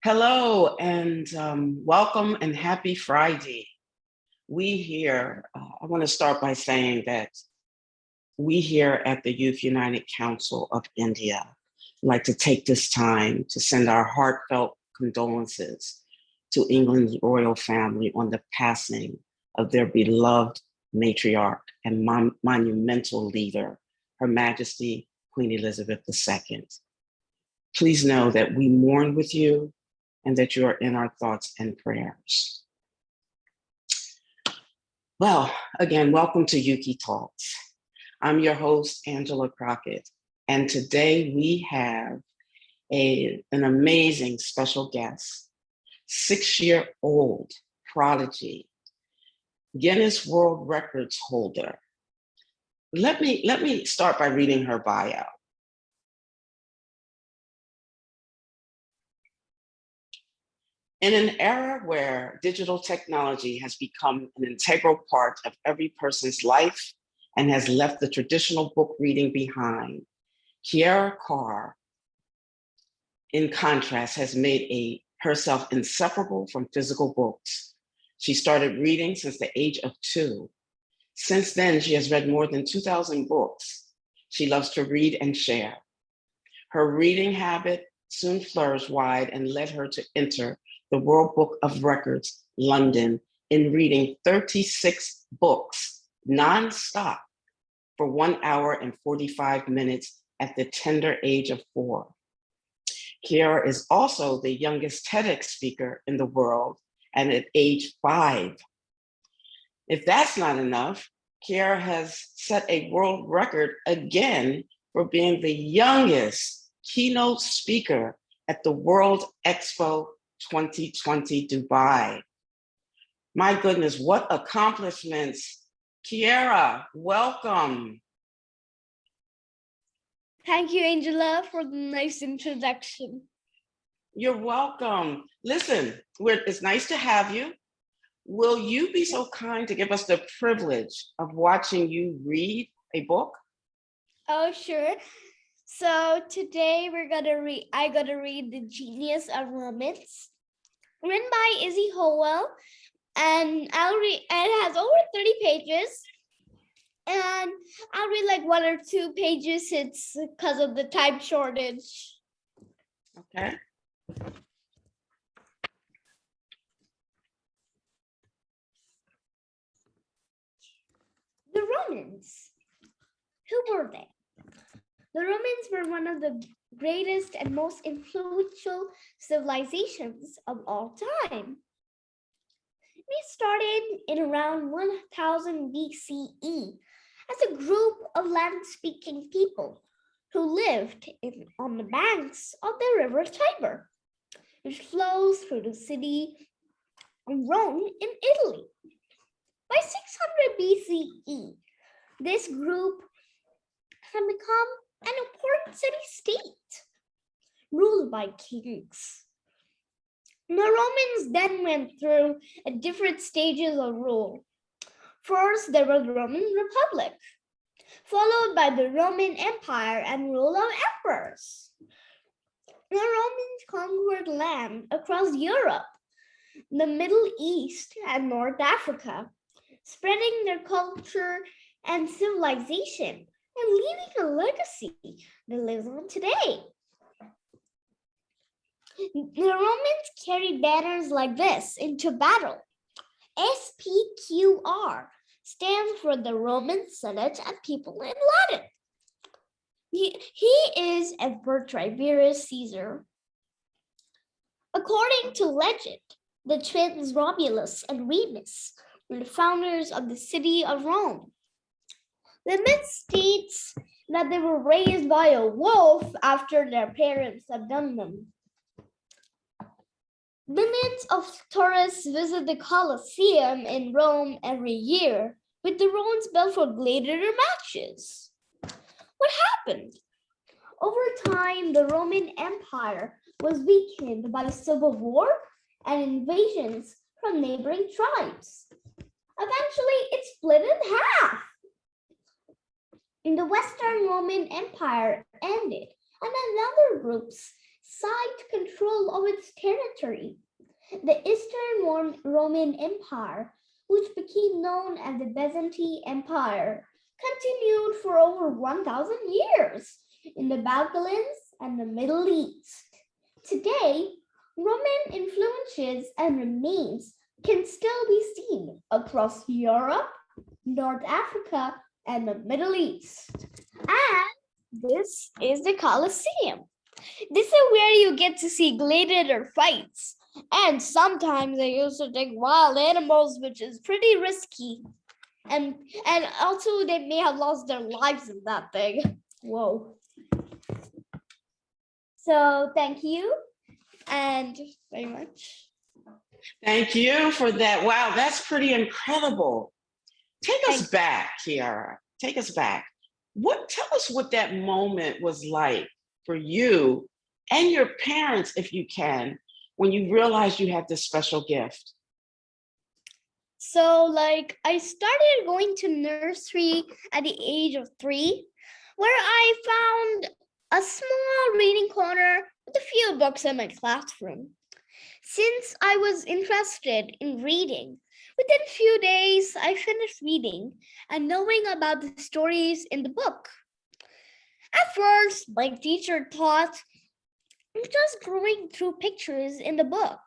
Hello and welcome and happy Friday. We here, I want to start by saying that we here at the Youth United Council of India like to take this time to send our heartfelt condolences to England's royal family on the passing of their beloved matriarch and monumental leader, Her Majesty Queen Elizabeth II. Please know that we mourn with you and that you are in our thoughts and prayers. Well, again, welcome to YUCI Talks. I'm your host, Angela Crockett, and today we have an amazing special guest, 6-year-old prodigy, Guinness World Records holder. Let me start by reading her bio. In an era where digital technology has become an integral part of every person's life and has left the traditional book reading behind, Kiara Kaur, in contrast, has made herself inseparable from physical books. She started reading since the age of 2. Since then, she has read more than 2,000 books. She loves to read and share. Her reading habit soon flourished wide and led her to enter the World Book of Records, London, in reading 36 books nonstop for 1 hour and 45 minutes at the tender age of 4. Kiara is also the youngest TEDx speaker in the world, and at age 5. If that's not enough, Kiara has set a world record again for being the youngest keynote speaker at the World Expo 2020 Dubai. My goodness, what accomplishments. Kiara, welcome. Thank you, Angela, for the nice introduction. You're welcome. Listen, it's nice to have you. Will you be so kind to give us the privilege of watching you read a book? Oh, sure. So today I gotta read The Genius of Romance, written by Izzy Howell, and it has over 30 pages. And I'll read like 1 or 2 pages. It's because of the time shortage. Okay. The Romans. Who were they? The Romans were one of the greatest and most influential civilizations of all time. They started in around 1000 BCE as a group of land-speaking people who lived on the banks of the river Tiber, which flows through the city of Rome in Italy. By 600 BCE, this group had become an important city-state ruled by kings. The Romans then went through different stages of rule. First, there was the Roman Republic, followed by the Roman Empire and rule of emperors. The Romans conquered land across Europe, the Middle East, and North Africa, spreading their culture and civilization and leaving a legacy that lives on today. The Romans carried banners like this into battle. SPQR stands for the Roman Senate and people in Latin. He is Emperor Tiberius Caesar. According to legend, the twins Romulus and Remus were the founders of the city of Rome. The myth states that they were raised by a wolf after their parents abandoned them. Millions of tourists visit the Colosseum in Rome every year, with the Romans built for gladiator matches. What happened? Over time, the Roman Empire was weakened by the civil war and invasions from neighboring tribes. Eventually, it split in half. The Western Roman Empire ended, and another group side control of its territory. The Eastern Roman Empire, which became known as the Byzantine Empire, continued for over 1,000 years in the Balkans and the Middle East. Today, Roman influences and remains can still be seen across Europe, North Africa, and the Middle East. And this is the Colosseum. This is where you get to see gladiator fights. And sometimes they also take wild animals, which is pretty risky. And also they may have lost their lives in that thing. Whoa. So thank you and very much. Thank you for that. Wow, that's pretty incredible. Take us back, Kiara. Take us back. Tell us what that moment was like for you and your parents, if you can, when you realized you had this special gift. So I started going to nursery at the age of 3, where I found a small reading corner with a few books in my classroom. Since I was interested in reading, within a few days, I finished reading and knowing about the stories in the book. At first, my teacher thought just going through pictures in the book.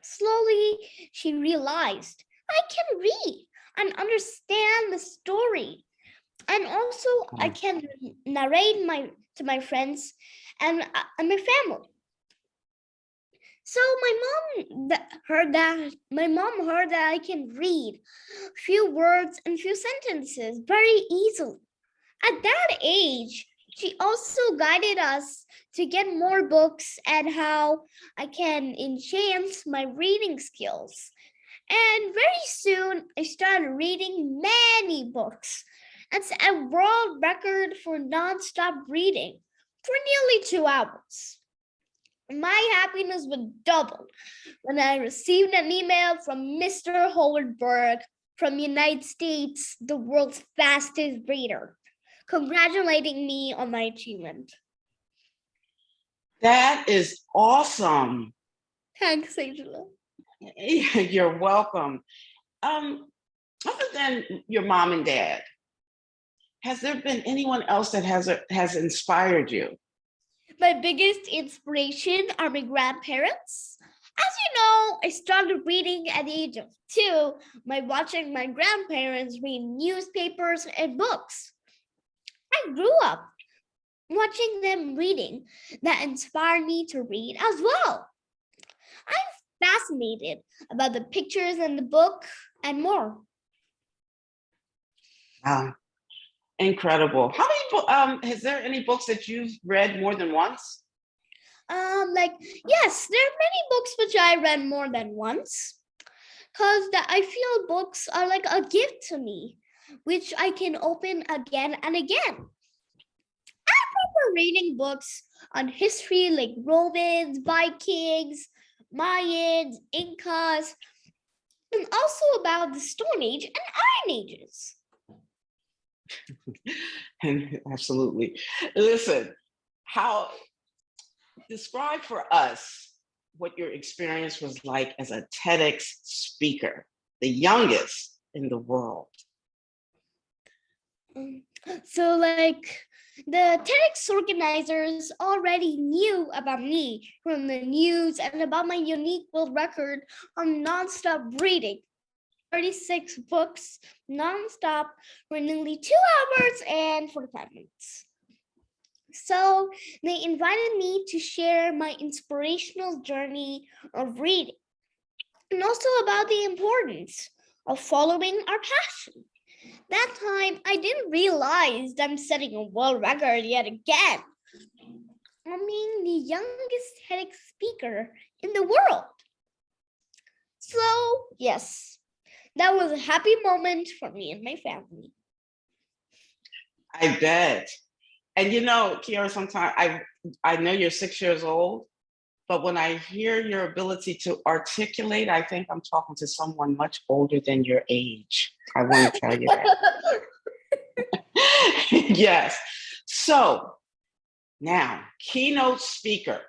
Slowly, she realized I can read and understand the story. And also, I can narrate to my friends and my family. So my mom heard that I can read few words and few sentences very easily. At that age, she also guided us to get more books and how I can enhance my reading skills. And very soon, I started reading many books. That's a world record for nonstop reading for nearly 2 hours. My happiness was doubled when I received an email from Mr. Holdberg from United States, the world's fastest reader, congratulating me on my achievement. That is awesome. Thanks, Angela. You're welcome. Other than your mom and dad, has there been anyone else that has inspired you? My biggest inspiration are my grandparents. As you know, I started reading at the age of 2 by watching my grandparents read newspapers and books. I grew up watching them reading that inspired me to read as well. I'm fascinated about the pictures in the book and more. Wow, incredible. How many has there any books that you've read more than once? Yes, there are many books which I read more than once, because I feel books are like a gift to me, which I can open again and again. I remember reading books on history like Romans, Vikings, Mayans, Incas, and also about the Stone Age and Iron Ages. Absolutely. Listen, describe for us what your experience was like as a TEDx speaker, the youngest in the world. So the TEDx organizers already knew about me from the news and about my unique world record on nonstop reading. 36 books nonstop for nearly 2 hours and 45 minutes. So they invited me to share my inspirational journey of reading and also about the importance of following our passion. That time, I didn't realize I'm setting a world record yet again. I'm being the youngest TEDx speaker in the world. So, yes, that was a happy moment for me and my family. I bet. And you know, Kiara, sometimes I know you're 6 years old, but when I hear your ability to articulate, I think I'm talking to someone much older than your age. I want to tell you that. Yes. So Now, keynote speaker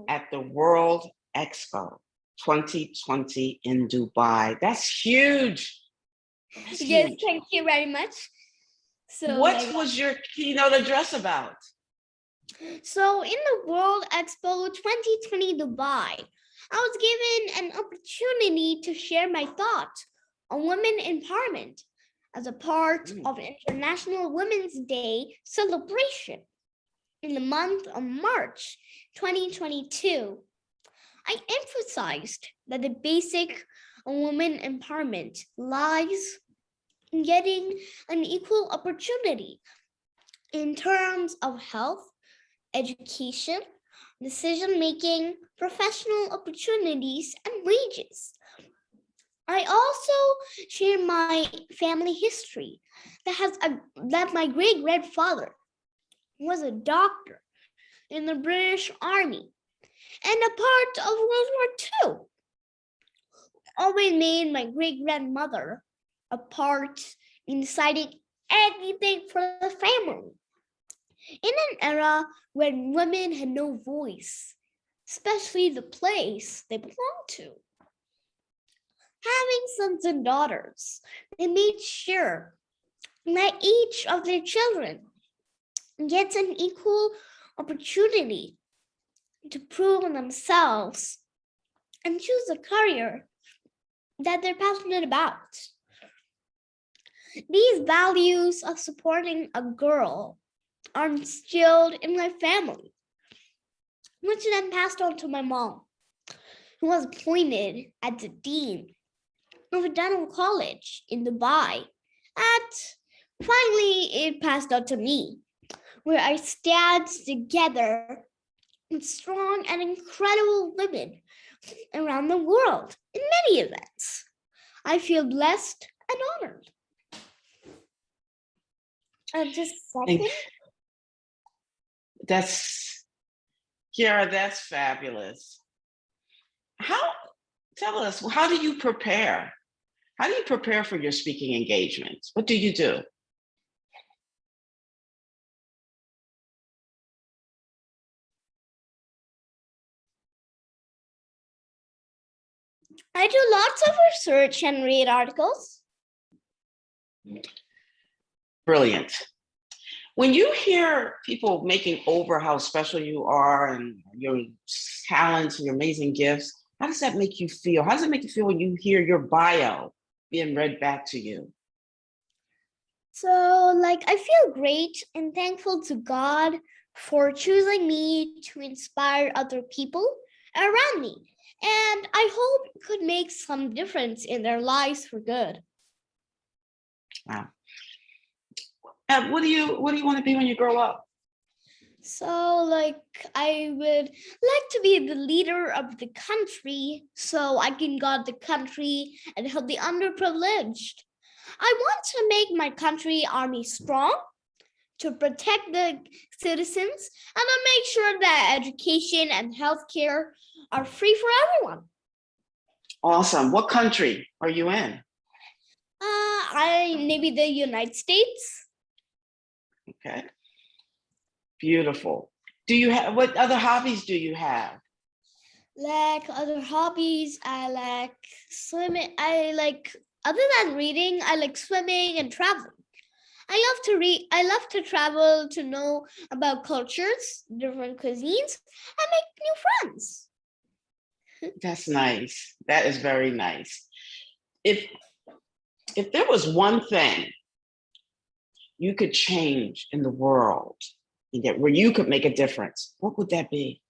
at the World Expo 2020 in Dubai. That's huge. That's Yes, huge. thank you very much. So, What was your keynote address about? so in the World Expo 2020 Dubai, I was given an opportunity to share my thoughts on women empowerment as a part of International Women's Day celebration in the month of March 2022. I emphasized that the basic of women empowerment lies in getting an equal opportunity in terms of health, education, decision-making, professional opportunities, and wages. I also share my family history that my great-grandfather was a doctor in the British Army and a part of World War II. Always made my great-grandmother a part in deciding everything for the family. In an era when women had no voice, especially the place they belonged to. Having sons and daughters, they made sure that each of their children gets an equal opportunity to prove themselves and choose a career that they're passionate about. These values of supporting a girl are instilled in my family, which then passed on to my mom, who was appointed as the dean of a dental college in Dubai. Finally, it passed on to me, where I stand together with strong and incredible women around the world in many events. I feel blessed and honored. Just a second. That's, Kiara, that's fabulous. Tell us, how do you prepare? How do you prepare for your speaking engagements? What do you do? I do lots of research and read articles. Brilliant. When you hear people making over how special you are and your talents and your amazing gifts, how does that make you feel? How does it make you feel when you hear your bio being read back to you? So, I feel great and thankful to God for choosing me to inspire other people around me. And I hope it could make some difference in their lives for good. Wow. What do you want to be when you grow up? So, I would like to be the leader of the country so I can guard the country and help the underprivileged. I want to make my country army strong to protect the citizens and to make sure that education and healthcare are free for everyone. Awesome. What country are you in? Maybe the United States. Okay. Beautiful. What other hobbies do you have? Other hobbies, I like swimming. Other than reading, I like swimming and traveling. I love to read. I love to travel to know about cultures, different cuisines, and make new friends. That's nice. That is very nice. If there was one thing you could change in the world where you could make a difference, what would that be?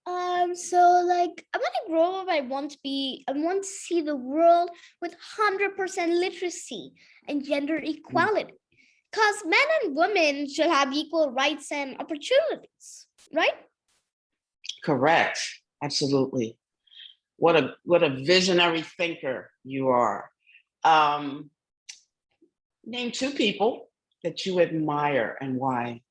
I'm gonna grow up. I want to see the world with 100% literacy and gender equality. Because men and women should have equal rights and opportunities, right? Correct. Absolutely. What a visionary thinker you are. Name two people that you admire and why.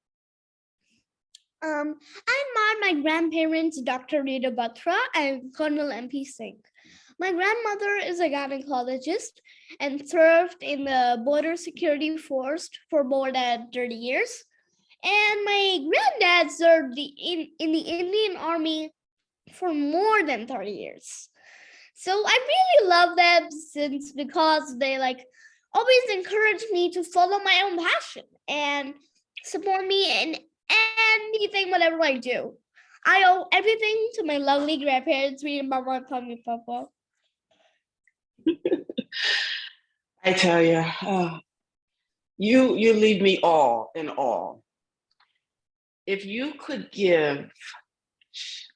I admire my grandparents, Dr. Rita Batra and Colonel MP Singh. My grandmother is a gynecologist and served in the Border Security Force for more than 30 years. And my granddad served in the Indian Army for more than 30 years. So I really love them because they always encourage me to follow my own passion and support me in anything, whatever I do. I owe everything to my lovely grandparents, me and Mama and Mommy, Papa. I tell you, you leave me all in awe. If you could give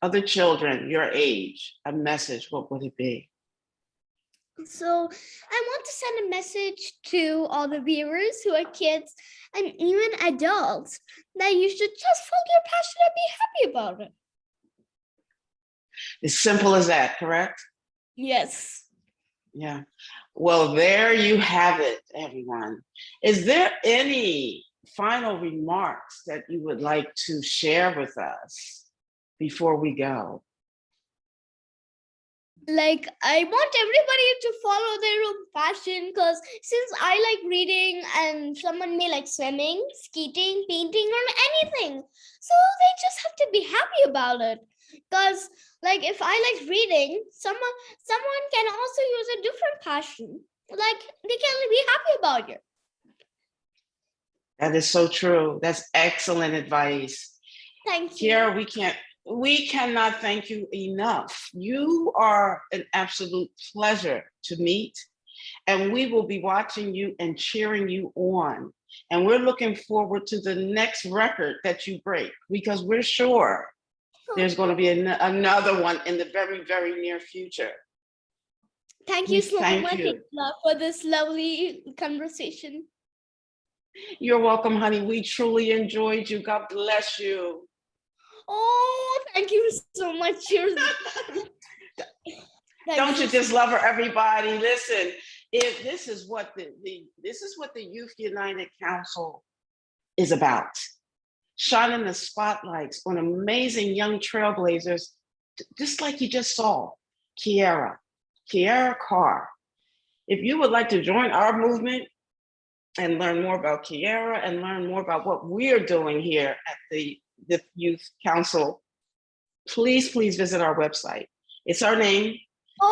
other children your age a message, what would it be? So I want to send a message to all the viewers who are kids and even adults that you should just follow your passion and be happy about it. As simple as that, correct? Yes. Yeah. Well, there you have it, everyone. Is there any final remarks that you would like to share with us before we go? I want everybody to follow their own passion, because since I like reading and someone may like swimming, skating, painting, or anything, so they just have to be happy about it. Because if I like reading, someone can also use a different passion. They can be happy about it. That is so true. That's excellent advice. Thank you. Kiara, we cannot thank you enough. You are an absolute pleasure to meet, and we will be watching you and cheering you on. And we're looking forward to the next record that you break, because we're sure there's going to be another one in the very, very near future. Thank you so Thank much, you. Angela, for this lovely conversation. You're welcome, honey. We truly enjoyed you. God bless you. Oh, thank you so much. Don't you just love her, everybody? Listen, if this is what the Youth United Council is about, shining the spotlights on amazing young trailblazers, just like you just saw, Kiara Kaur. If you would like to join our movement and learn more about Kiara and learn more about what we're doing here at the Youth Council, please visit our website. It's our name.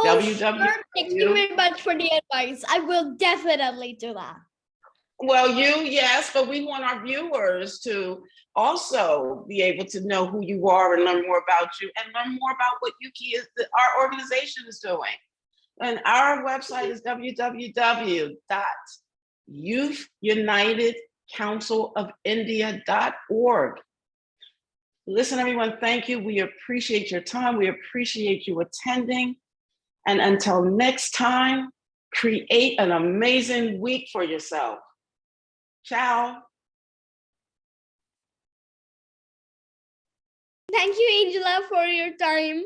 Thank you very much for the advice. I will definitely do that. Well, yes, but we want our viewers to also be able to know who you are and learn more about you and learn more about what YUCI our organization is doing. And our website is www.youthunitedcouncilofindia.org. Listen, everyone, thank you. We appreciate your time. We appreciate you attending. And until next time, create an amazing week for yourself. Ciao. Thank you, Angela, for your time.